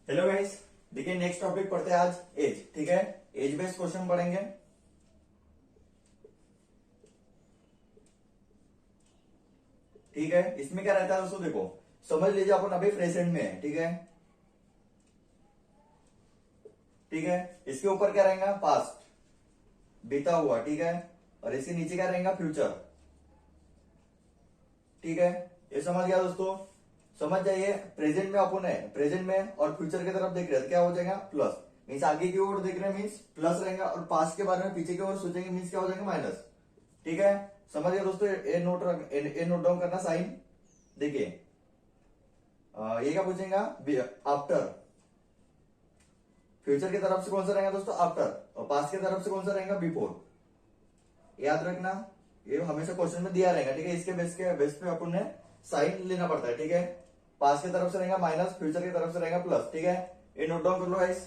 Hello guys, देखिए next topic पढ़ते हैं आज एज। ठीक है, एज बेस्ड क्वेश्चन पढ़ेंगे। ठीक है, इसमें क्या रहता है दोस्तों, देखो समझ लीजिए अपन अभी प्रेजेंट में है। ठीक है, ठीक है, इसके ऊपर क्या रहेगा, पास्ट, बीता हुआ। ठीक है, और इसके नीचे क्या रहेगा, फ्यूचर। ठीक है, ये समझ गया दोस्तों। समझ जाइए, प्रेजेंट में अपन है, प्रेजेंट में और फ्यूचर की तरफ देख रहे हैं तो क्या हो जाएगा, प्लस। मीन्स आगे की ओर देख रहे हैं मीन्स प्लस रहेगा, और पास्ट के बारे में पीछे की ओर सोचेंगे मीन्स क्या हो जाएगा, माइनस। ठीक है, समझ गया दोस्तों। ए नोट डाउन करना साइन। देखिए ये क्या पूछेगा, आफ्टर। फ्यूचर की तरफ से कौन सा रहेगा दोस्तों, आफ्टर, और पास्ट की तरफ से कौन सा रहेगा, बिफोर। याद रखना, ये हमेशा क्वेश्चन में दिया रहेगा। ठीक है, इसके बेस पे अपन ने साइन लेना पड़ता है। ठीक है, पास की तरफ से रहेगा माइनस, फ्यूचर की तरफ से रहेगा प्लस। ठीक है, ये नोट डाउन कर लो गाइस।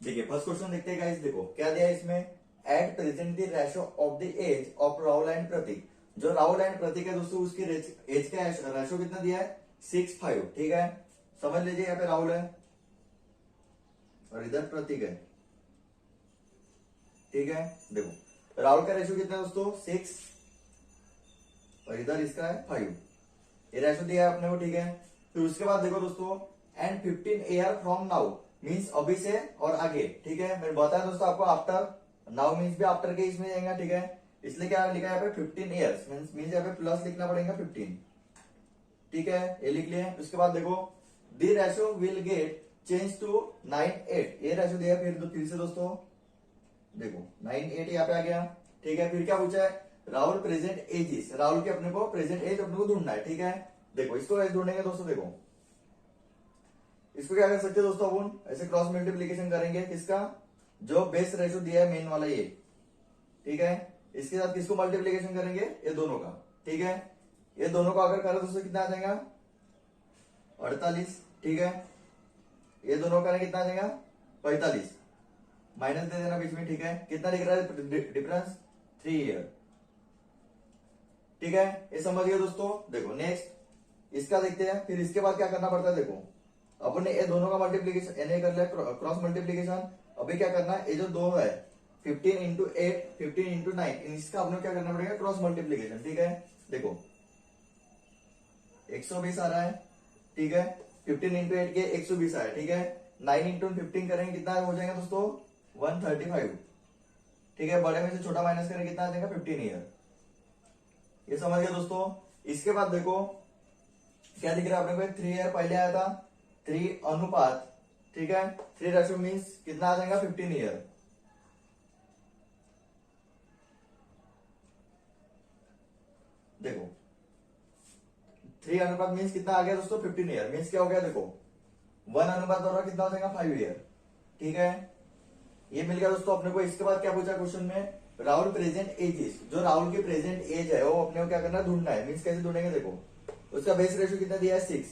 देखिए फर्स्ट क्वेश्चन देखते हैं गाइस। देखो क्या दिया है इसमें, at present the ratio of the age of Rahul and Prateek. जो राहुल एंड प्रतीक है दोस्तों, उसकी एज का रेशो कितना दिया है, 6:5। ठीक है, समझ लीजिए यहाँ पे राहुल है और इधर प्रतीक है। ठीक है, देखो राहुल का रेशो कितना है दोस्तों, 6, और इधर इसका है 5। ये रेशो दिया है अपने को। ठीक है, फिर उसके बाद देखो दोस्तों, and 15 year from now, means अभी से और आगे। ठीक है, मैंने बताया दोस्तों आपको, आफ्टर, नाउ मीन्स भी आफ्टर के इसमें जाएगा। ठीक है, इसलिए क्या लिखा है यहाँ पे 15 ईयर्स, मीन्स यहाँ पे प्लस लिखना पड़ेगा 15। ठीक है, ये लिख लिए। उसके बाद देखो, the ratio will get change to 9:8। ये रेशो दिया फिर से दोस्तों, देखो 9:8 यहाँ पे आ गया। ठीक है, फिर क्या पूछा है, राहुल प्रेजेंट एज। राहुल के अपने को प्रेजेंट एज अपने को ढूंढना है। ठीक है, देखो इसको एज ढूंढेंगे दोस्तों। देखो इसको क्या कर सकते हैं दोस्तों, अपन ऐसे क्रॉस मल्टीप्लीकेशन करेंगे। किसका, जो बेस रेशो दिया है मेन वाला ये। ठीक है, इसके साथ किसको मल्टीप्लीकेशन करेंगे, ये दोनों का। ठीक है, ये दोनों का अगर करें दोस्तों कितना आ जाएगा, 48। ठीक है, ये दोनों करें कितना आ जाएगा, 45। माइनस दे देना बीच में। ठीक है, कितना दिख रहा है डिफरेंस, 3 ईयर। ठीक है, ये समझ गए दोस्तों। देखो नेक्स्ट इसका देखते हैं, फिर इसके बाद क्या करना पड़ता है। देखो अपन ने ये दोनों का मल्टीप्लीकेशन एन कर लिया, क्रॉस मल्टीप्लीकेशन। अभी क्या करना है, ये जो दो है 15 इंटू 8, 15 इंटू 9, इसका अपने क्या करना पड़ेगा, क्रॉस मल्टीप्लीकेशन। ठीक है, देखो 120 आ रहा है। ठीक है, 15 इंटू 8 के 120 आया। ठीक है, 9 इंटू 15 करेंगे कितना हो जाएगा दोस्तों, 135। ठीक है, बड़े में से छोटा माइनस करेंगे कितना आ जाएगा, 15 ईयर। ये समझ गया दोस्तों। इसके बाद देखो क्या दिख रहा है अपने को, 3 ईयर पहले आया था, 3 अनुपात। ठीक है, 3 रेशो मीन्स कितना आ जाएगा, 15 ईयर। देखो 3 अनुपात मीन्स कितना आ गया दोस्तों, 15 ईयर। मीन्स क्या हो गया, देखो 1 अनुपात हो रहा कितना हो जाएगा, 5 ईयर। ठीक है, ये मिल गया दोस्तों अपने को। इसके बाद क्या पूछा क्वेश्चन में, राहुल प्रेजेंट एज। जो राहुल की प्रेजेंट एज है वो अपने को क्या करना है, ढूंढना है। मीन्स कैसे ढूंढेंगे, देखो उसका बेस रेशो कितना दिया है, 6।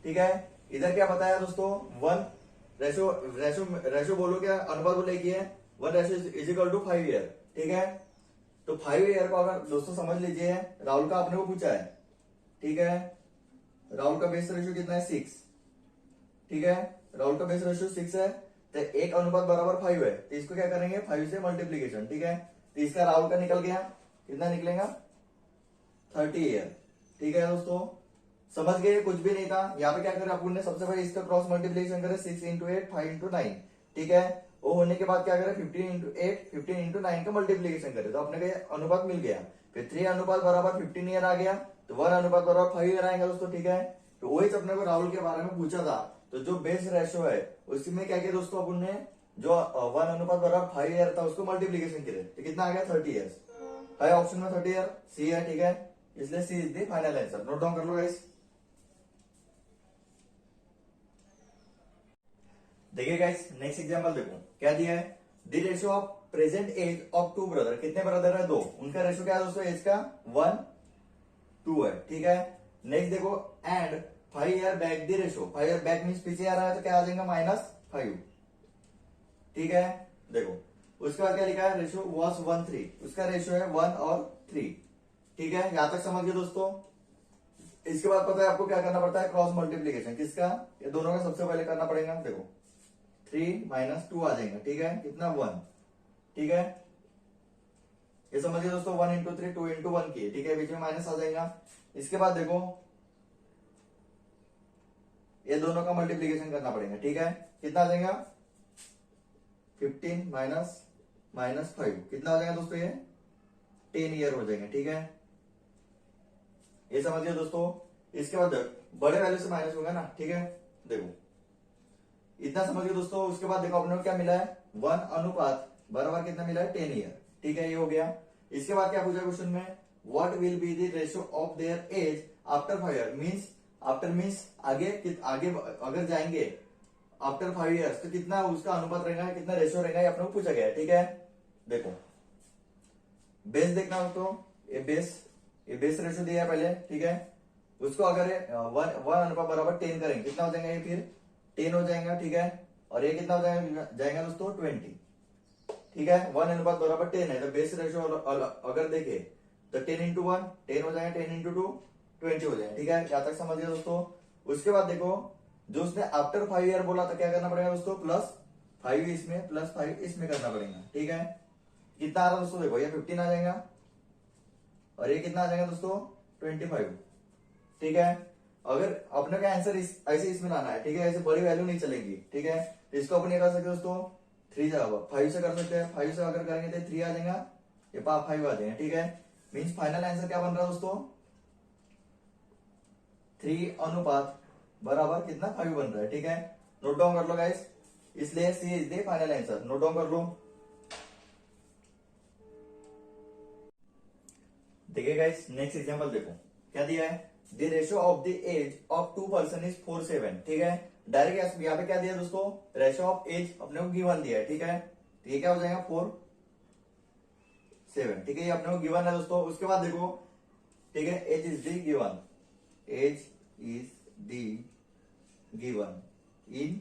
ठीक है, इधर क्या बताया दोस्तों, 1 रेशो रेशो रेशो बोलो, क्या अनुपात बोले कि है 1 ratio is equal to 5 year. ठीक है, तो 5 ईयर को अगर दोस्तों समझ लीजिए, राहुल का अपने को पूछा है। ठीक है, राहुल का बेस रेशो कितना है, 6। ठीक है, राहुल का बेस रेशो 6 है, तो 1 अनुपात बराबर 5 है, तो इसको क्या करेंगे, 5 से मल्टीप्लीकेशन। ठीक है, तो इसका राहुल का निकल गया, कितना निकलेगा, 30 ईयर। ठीक है दोस्तों, समझ गए, कुछ भी नहीं था। यहाँ पे क्या करें अपन ने, सबसे पहले इसका क्रॉस मल्टीप्लीकेशन करें, 6 इंटू 8, 5 इंटू 9। ठीक है, वो होने के बाद क्या करें, 15 इंटू 8, 15 इंटू 9 का मल्टीप्लीकेशन करें, तो अपने का अनुपात मिल गया। फिर 3 अनुपात बराबर 15 ईयर आ गया, तो 1 अनुपात बराबर 5 ईयर आएगा दोस्तों। ठीक है, तो वही अपने को राहुल के बारे में पूछा था। तो जो बेस रेशो है उसमें क्या किया दोस्तों, अपन ने जो 1 अनुपात बराबर 5 ईयर था उसको मल्टीप्लीकेशन करे, तो कितना आ गया, 30 ईयर्स है। ऑप्शन में 30 ईयर सी है। ठीक है, इसलिए C is the final answer. Note down कर लो गाइस। देखिए गाइस नेक्स्ट एग्जांपल देखो क्या दिया है, the ratio of present age of 2 brother. कितने ब्रदर है, 2। उनका रेशियो क्या है दोस्तों, एज का 1:2 है। ठीक है, नेक्स्ट देखो, and 5 year back the ratio. 5 year back means पीछे आ रहा है, तो क्या आ जाएगा, -5। ठीक है, देखो उसके बाद क्या लिखा है, रेशियो वॉज 1:3। उसका रेशियो है 1 और 3। ठीक है, यहां तक समझ गए दोस्तों। इसके बाद पता है आपको क्या करना पड़ता है, क्रॉस मल्टीप्लीकेशन। किसका, ये दोनों का सबसे पहले करना पड़ेगा। देखो 3 - 2 आ जाएगा, ठीक है, कितना 1, ठीक है, ये समझिए दोस्तों 1 × 3 2 × 1 की, ठीक है, बीच में माइनस आ जाएगा। इसके बाद देखो ये दोनों का मल्टीप्लीकेशन करना पड़ेगा, ठीक है, कितना आ जाएगा 15 -5 कितना हो जाएगा दोस्तों, ये 10 ईयर हो जाएंगे, ठीक है, ये समझिए दोस्तों। इसके बाद बड़े वैल्यू से माइनस होगा ना, ठीक है, देखो इतना समझिए दोस्तों। उसके बाद देखो अपने को क्या मिला है, 1 अनुपात बराबर कितना मिला है 10 ईयर, ठीक है, ये हो गया। इसके बाद क्या पूछा क्वेश्चन में, what will be the ratio of their age after 5 year, means after means आगे आगे अगर जाएंगे आफ्टर 5 ईयर्स तो कितना उसका अनुपात रहेगा, कितना रेशियो रहेगा, ये अपने को पूछा गया है, ठीक है। देखो बेस देखना हो तो ये बेस रेशियो दिया है पहले, ठीक है, उसको अगर 1 अनुपात बराबर 10 करेंगे कितना हो जाएगा, ये फिर 10 हो जाएगा, ठीक है, और ये कितना हो जाएगा दोस्तों 20, ठीक है, 1 अनुपात बराबर 10 है तो बेस रेशियो अगर देखे तो 10 × 1 10 हो जाएगा, 10 × 2 20 हो जाएगा, ठीक है, क्या तक समझ गए दोस्तों। उसके बाद देखो जो उसने आफ्टर 5 ईयर बोला था क्या करना पड़ेगा दोस्तों, +5 इसमें +5 इसमें करना पड़ेगा, ठीक है, कितना आ रहा है दोस्तों, देखो ये 15 आ जाएगा और ये कितना आ जाएगा दोस्तों 25, ठीक है। अगर अपने का आंसर ऐसे इसमें लाना है, ठीक है, ऐसे बड़ी वैल्यू नहीं चलेगी, ठीक है, तो इसको अपन ये कर सकते दोस्तों 3 5 से कर सकते हैं, 5 से अगर करेंगे तो 3 आ जाएगा, ये 5 आ जाएगा, ठीक है, मीन्स फाइनल आंसर क्या बन रहा है दोस्तों 3 अनुपात बराबर कितना 5 बन रहा है, ठीक है, नोट डाउन कर लो गाइस, इसलिए C is the final answer, note down कर लो। देखिए गाइस नेक्स्ट एग्जांपल देखो क्या दिया है, the ratio of the age of 2 person is 4/7, ठीक है, डायरेक्ट यहाँ पे क्या दिया दोस्तों, रेशियो ऑफ एज अपने को गिवन दिया है, ठीक है, तो ये क्या हो जाएगा 4/7, ठीक है, ये अपने को गिवन है दोस्तों। उसके बाद देखो, ठीक है, age is the given, age is the given in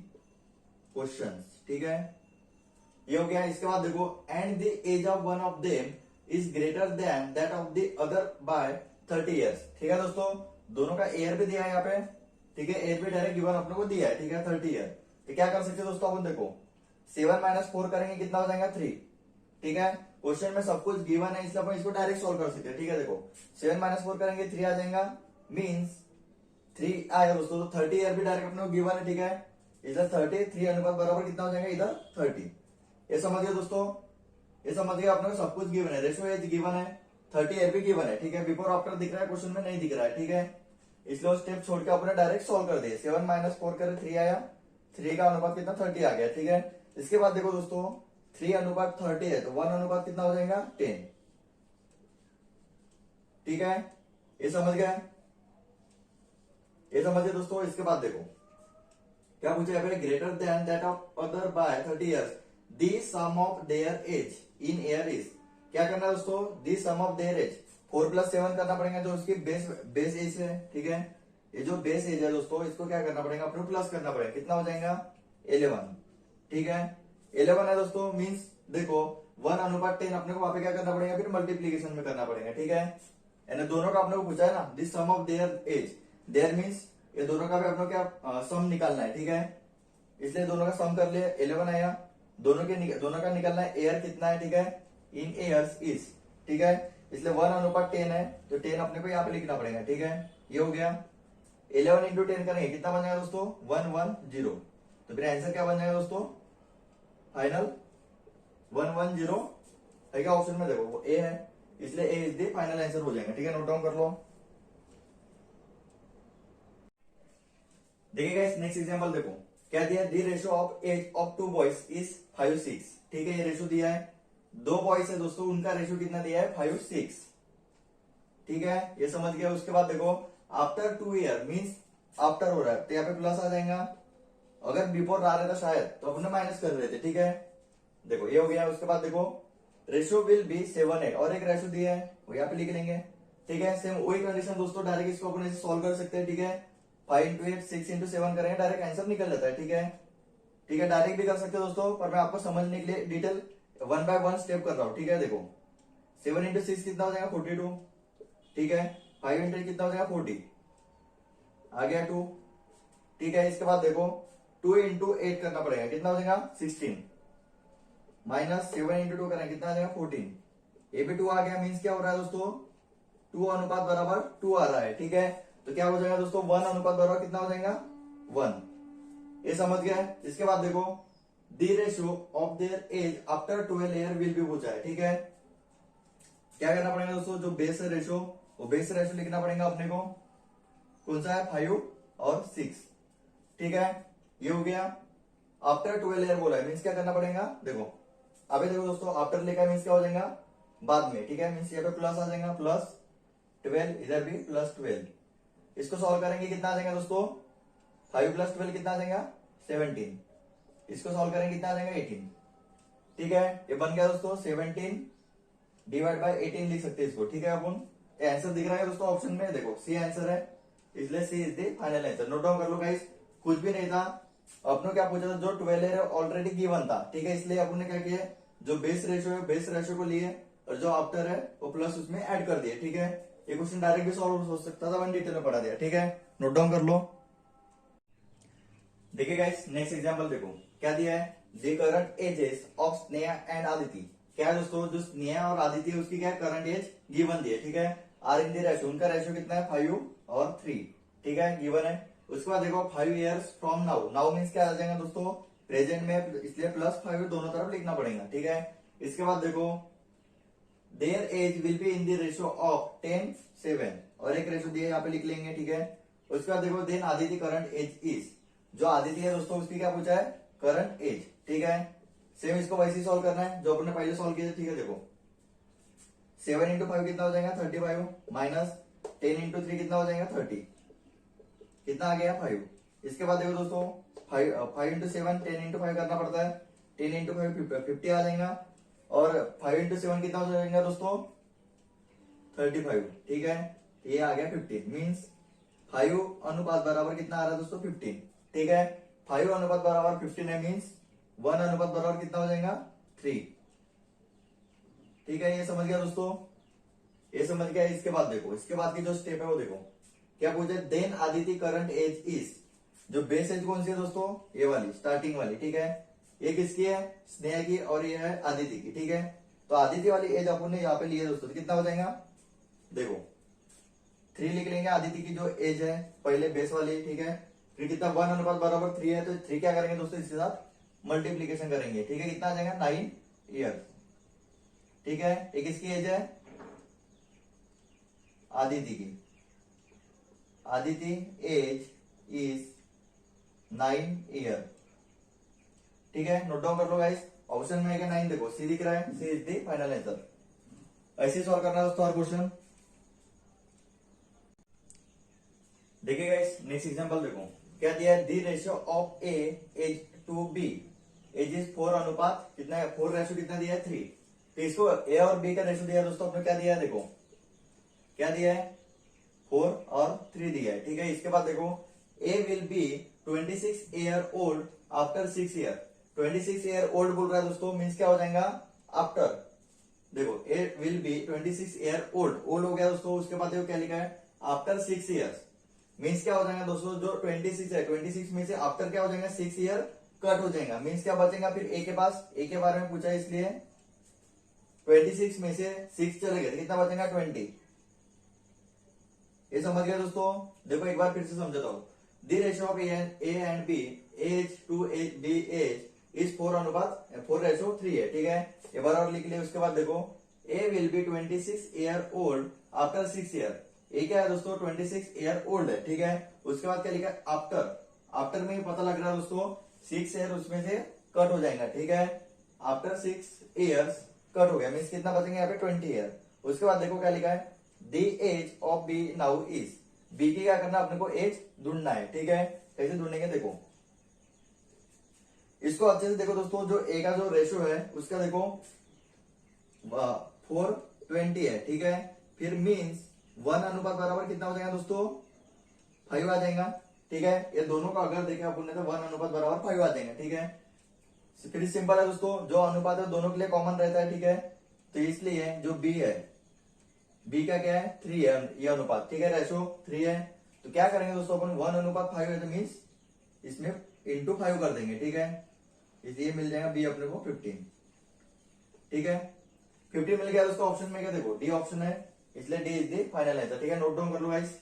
questions, ठीक है, ये हो गया। इसके बाद देखो and the age of one of them is greater than that of the other by 30 years, ठीक है दोस्तों, दोनों का एयर भी दिया है यहाँ पे, ठीक है, एयर भी डायरेक्ट गिवन अपने को दिया है, ठीक है, 30 ईयर, तो क्या कर सकते हैं दोस्तों अपन, देखो 7 - 4 करेंगे कितना हो जाएगा 3, ठीक है, क्वेश्चन में सब कुछ गिवन है इसलिए अपन इसको डायरेक्ट सॉल्व कर सकते हैं, ठीक है, देखो 7 - 4 करेंगे 3 आ जाएगा, मीन्स 3 आया दोस्तों, तो 30 ईयर भी डायरेक्ट अपने को गिवन है, ठीक है, इधर 30 3 अनुपात बराबर कितना हो जाएगा इधर 30, ये समझिए दोस्तों, ये समझिए अपने को सब कुछ गिवन है, रेशियो एज गिवन है, 30 ईयर भी गिवन है, ठीक है, बिफोर आफ्टर दिख रहा है क्वेश्चन में नहीं दिख रहा है, ठीक है, इसलिए वो स्टेप छोड़ के अपने डायरेक्ट सॉल्व कर दिए, 7 - 4 करे 3 आया, 3 का अनुपात कितना 30 आ गया, ठीक है। इसके बाद देखो दोस्तों 3 अनुपात 30 है तो 1 अनुपात कितना हो जाएगा 10, ठीक है, ये समझ गए, ये समझिए दोस्तों। इसके बाद देखो क्या पूछा यहाँ पे, greater than that of other by 30 years the sum of their age in year is, क्या करना है दोस्तों, the sum of their age 4 + 7 करना पड़ेगा जो उसकी बेस एज है, ठीक है, ये जो बेस एज है दोस्तों इसको क्या करना पड़ेगा अपने प्लस करना पड़ेगा, कितना हो जाएगा 11, ठीक है, 11 है दोस्तों, मीन्स देखो 1 अनुपात 10 अपने को वहां पे क्या करना पड़ेगा, फिर मल्टीप्लीकेशन में करना पड़ेगा, ठीक है, यानी दोनों का अपने को पूछा है ना, this sum of their age, their means ये दोनों का भी अपने को क्या सम निकालना है, ठीक है, इसलिए दोनों का सम कर लिया 11 आया, दोनों का निकालना है एयर कितना है, ठीक है, इन एयर्स इज, ठीक है, इसलिए 1 अनुपात 10 है तो 10 अपने को यहाँ पे लिखना पड़ेगा, ठीक है, ये हो गया। 11 × 10 करेंगे कितना बन जाएगा दोस्तों 110, तो फिर आंसर क्या बन जाएगा दोस्तों फाइनल 110 है क्या, ऑप्शन में देखो वो ए है इसलिए ए इज द फाइनल आंसर हो जाएगा, ठीक है, नोट डाउन कर लो। देखिए गाइस नेक्स्ट एग्जांपल देखो क्या दिया, the ratio of age of 2 boys is 5/6, ठीक है, ये रेशियो दिया है, 2 बॉयज है दोस्तों उनका रेशियो कितना दिया है 5/6, ठीक है, ये समझ गया। उसके बाद देखो आफ्टर 2 ईयर मींस आफ्टर हो रहा है तो यहाँ पे प्लस आ जाएगा, अगर बिफोर आ रहा था शायद तो अपने माइनस कर रहे थे, ठीक है, देखो ये हो गया। उसके बाद देखो रेशियो विल बी 7/8 और एक रेशियो दिया है वो यहाँ पे लिख लेंगे, ठीक है, सेम वही कंडीशन दोस्तों, डायरेक्ट इसको अपन ऐसे सॉल्व कर सकते हैं, ठीक है, 5 × 8 6 × 7 करेंगे डायरेक्ट आंसर निकल जाता है, ठीक है, ठीक है, डायरेक्ट भी कर सकते हो दोस्तों, पर मैं आपको समझने के लिए डिटेल 1 by 1 स्टेप कर रहा हूं, ठीक है, देखो 7 × 6 कितना हो जाएगा 42, ठीक है, 5 × 8 कितना हो जाएगा 40, आ गया 2। ठीक है, इसके बाद देखो 2 इंटू 8 करना पड़ेगा, कितना हो जाएगा 16, माइनस 7 इंटू 2 करें कितना आ जाएगा 14। ये भी 2 आ गया, मीन्स क्या हो रहा है दोस्तों 2 अनुपात बराबर 2 आ रहा है। ठीक है, तो क्या हो जाएगा दोस्तों 1 अनुपात बराबर कितना हो जाएगा 1। ये समझ गया है। इसके बाद देखो the ratio of their age after 12 year will be पूछा है। ठीक है, क्या करना पड़ेगा दोस्तों, जो बेस रेशियो वो बेस रेशियो लिखना पड़ेगा अपने को, कौन सा है 5 और 6। ठीक है, ये हो गया। आफ्टर 12 ईयर बोला है, मीन्स क्या करना पड़ेगा, देखो अभी देखो दोस्तों आफ्टर लिखा है मीन्स क्या हो जाएगा बाद में। ठीक है, मीन्स यहाँ पे प्लस आ जाएगा, प्लस 12, इधर भी प्लस 12। इसको सॉल्व करेंगे कितना आ जाएगा दोस्तों 5 प्लस 12 कितना आ जाएगा 17। इसको सॉल्व करेंगे कितना आ जाएगा 18। ठीक है, ये बन गया दोस्तों 17 डिवाइड बाय 18 लिख सकते हैं इसको। ठीक है, अपन आंसर दिख रहा है दोस्तों ऑप्शन में, देखो सी आंसर है, इसलिए C is the final answer. Note down कर लो गाइस, कुछ भी नहीं था। अपने क्या पूछा था, जो 12 है ऑलरेडी गिवन था। ठीक है, इसलिए अपन ने क्या किया, जो बेस रेशियो है बेस रेशियो को लिए और जो आफ्टर है वो प्लस उसमें ऐड कर दिया। ठीक है, ये क्वेश्चन डायरेक्ट भी सॉल्व हो सकता था, वन डिटेल में पढ़ा दिया। ठीक है, नोट डाउन कर लो। देखिए गाइस नेक्स्ट एग्जांपल देखो क्या दिया है, the current ages of Sneha and Aditi. क्या है दोस्तों, जो स्नेहा और आदिति है उसकी क्या करंट एज गिवन दी है। ठीक है, आर इन द रेशियो, उनका रेशियो कितना है 5 और 3। ठीक है, गिवन है। उसके बाद देखो 5 years from now, now means क्या आ जाएगा दोस्तों प्रेजेंट में, इसलिए प्लस 5 दोनों तरफ लिखना पड़ेगा। ठीक है, इसके बाद देखो their age will be in the ratio of 10 7 और एक रेशियो दिया यहाँ पे लिख लेंगे। ठीक है, उसके बाद देखो then Aditi current age is, जो आदिति है दोस्तों उसकी क्या पूछा है करंट एज। ठीक है, सेम इसको वैसे ही सॉल्व करना है जो अपने पहले सॉल्व किया। ठीक है, देखो 7 इंटू 5 कितना हो जाएगा 35, माइनस 10 इंटू 3 कितना हो जाएगा 30, कितना आ गया 5। इसके बाद देखो दोस्तों 5 इंटू 7 10 इंटू 5 करना पड़ता है, 10 इंटू 5 50 आ जाएगा, और 5 इंटू 7 कितना हो जाएगा दोस्तों 35। ठीक है, ये आ गया 15, मीन्स 5 अनुपात बराबर कितना आ रहा है दोस्तों 15। ठीक है, 5 अनुपात बराबर 15 है, मीन्स 1 अनुपात बराबर कितना हो जाएगा 3। ठीक है, ये समझ गया दोस्तों, ये समझ गया। इसके बाद देखो इसके बाद की जो स्टेप है वो देखो क्या पूछे, then Aditi current age is, जो बेस एज कौन सी है दोस्तों ये वाली स्टार्टिंग वाली। ठीक है, ये किसकी है स्नेहा की और ये है आदिति की। ठीक है, तो आदिति वाली एज अपन ने यहाँ पे ली है दोस्तों, तो कितना हो जाएगा देखो 3 लिख लेंगे, आदिति की जो एज है पहले बेस वाली। ठीक है, फिर कितना 1 अनुपात बराबर 3 है, तो 3 क्या करेंगे दोस्तों इसके साथ मल्टीप्लीकेशन करेंगे। ठीक है, कितना आ जाएगा 9 ईयर। ठीक है, ये किसकी एज है आदिति की, आदिति एज इज 9 ईयर। ठीक है, नोट डाउन कर लो गाइस, ऑप्शन में है 9, देखो सी दिख रहा है, C is the final answer. ऐसे सॉल्व करना है दोस्तों हर क्वेश्चन। देखिए गाइस नेक्स्ट एग्जांपल देखो क्या दिया है, the ratio of A age to B, age is 4 अनुपात कितना है 4 रेशियो कितना दिया है 3। तो इसको ए और बी का रेशियो दिया है दोस्तों, अपने क्या दिया है देखो क्या दिया है 4 और 3 दिया है। ठीक है, इसके बाद देखो A will be 26 year old after 6 year. 26 year old बोल रहा है दोस्तों, मीन्स क्या हो जाएगा आफ्टर, देखो A will be 26 year old, old हो गया दोस्तों। उसके बाद देखो क्या लिखा है आफ्टर 6 ईयर्स, मीन्स क्या हो जाएगा दोस्तों जो 26 है 26 में से आफ्टर क्या हो जाएगा 6 ईयर कट हो जाएगा, मीन्स क्या बचेगा फिर ए के पास, ए के बारे में पूछा है इसलिए 26 में से 6 चले गए, कितना बचेगा 20। ये समझ गया दोस्तों, देखो एक बार फिर से समझाता हूं, the ratio of A and B age to B age is 4 अनुपात 4 रेशियो 3 है। ठीक है, ये बार और लिख लिया। उसके बाद देखो A will be 26 year old after 6 year, A क्या है दोस्तों 26 ईयर ओल्ड है। ठीक है, उसके बाद क्या लिखा है आफ्टर, आफ्टर में ही पता लग रहा है दोस्तों 6 ईयर उसमें से कट हो जाएगा। ठीक है, आफ्टर 6 ईयर्स कट हो गया, मीन्स कितना बचेंगे यहाँ पे 20 ईयर। उसके बाद देखो क्या लिखा है the age of B now is, B की क्या करना अपने को एज ढूंढना है। ठीक है, कैसे ढूंढेंगे देखो इसको अच्छे से देखो दोस्तों, जो ए का जो रेशियो है उसका देखो 420 है। ठीक है, फिर मीन्स 1 अनुपात बराबर कितना हो जाएगा दोस्तों 5 आ जाएगा। ठीक है, ये दोनों का अगर देखें अपन ने तो 1 अनुपात बराबर 5 आ जाएगा। ठीक है, फिर सिंपल है दोस्तों, जो अनुपात है दोनों के लिए कॉमन रहता है। ठीक है, तो इसलिए जो बी है बी का क्या है 3 है ये अनुपात। ठीक है, रेशो 3 है, तो क्या करेंगे दोस्तों अपन 1:5 है तो मीन्स इसमें इंटू 5 कर देंगे, ठीक है। इसलिए मिल जाएगा बी अपने को 15, ठीक है। 15 मिल गया दोस्तों ऑप्शन में, क्या देखो डी ऑप्शन है, इसलिए D is the final answer, ठीक है। नोट डाउन कर लो गाइस।